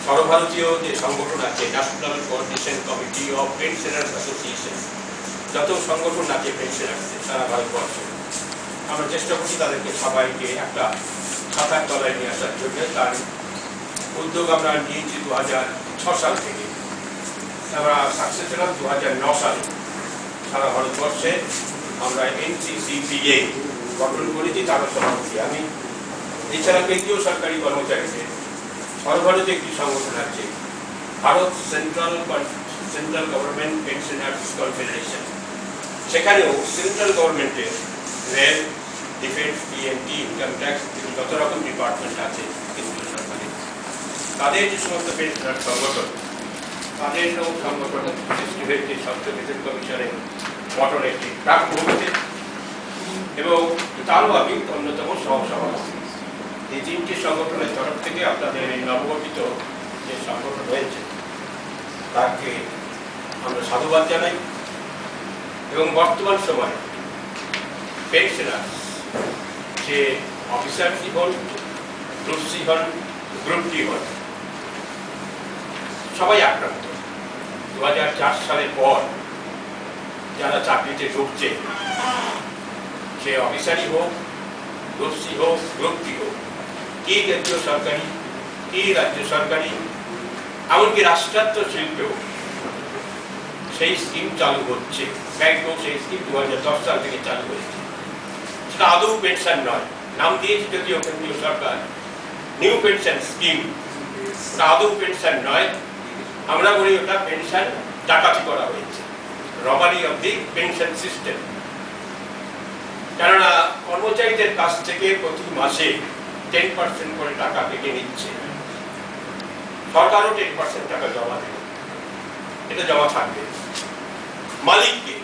সর্বভারতীয় যে সংগঠন আছে, national coordination committee of pensioners association, যত সংগঠন আছে পেনশনার্সদের সারা ভারতবর্ষে, আমরা চেষ্টা করছি তাদেরকে সবাইকে একটা ছাতার তলায় নিয়ে আসার জন্য। তার উদ্যোগ আমরা নিয়েছি 2006 সাল থেকে। আমরা সাকসেস হলাম 2009 সালে। সারা ভারতবর্ষে আমরা NCCPA গঠন করেছি, তারও সভাপতি আমি। এছাড়া কেন্দ্রীয় সরকারি কর্মচারীদের সর্বভারতীয় একটি সংগঠন আছে, Bharat central government pensioners confederation. সেখানেও সেন্ট্রাল গভর্নমেন্টের rail, defence, PMT, income tax, যত রকম ডিপার্টমেন্ট আছে কেন্দ্রীয় সরকারের, তাদের যে সমস্ত পেনশনার সংগঠন, তাদের সংগঠন সৃষ্টি হয়েছে স্বাস্থ্য বেতন কমিশনের গঠনের একটি প্রাক মুহূর্তে, এবং তারও আমি অন্যতম সহসভাপতি। এই তিনটি সংগঠনের তরফ থেকে আপনাদের এই নবগঠিত যে সংগঠন হয়েছে তাকে আমরা সাধুবাদ জানাই। এবং বর্তমান সময়ে পেনশনার যে অফিসার জীবন, গ্রুপ সি হন, গ্রুপ ডি হন, সবাই আক্রান্ত। 2004 সালের পর যারা চাকরিতে ঢুকছে, সে অফিসারই হোক, গ্রুপ সি হোক, গ্রুপ ডি হোক, কি কেন্দ্রীয় সরকারি, কি রাজ্য সরকারি, এমনকি রাষ্ট্রায়ত্ত শিল্পেও সেই স্কিম চালু হচ্ছে। ব্যাংকেও সেই স্কিম 2010 সাল থেকে চালু হয়েছে। সেটা আদৌ পেনশন নয়, নাম দিয়েছে যদিও কেন্দ্রীয় সরকার নিউ পেনশন স্কিম, ওটা আদৌ পেনশন নয়। আমরা বলি ওটা পেনশন ডাকাতি করা হয়েছে, robbery of the pension system. কেননা কর্মচারীদের কাছ থেকে প্রতি মাসে 10% করে টাকা কেটে নিচ্ছে, সরকারও 10% টাকা জমা দেবে, এটা জমা থাকবে মালিককে।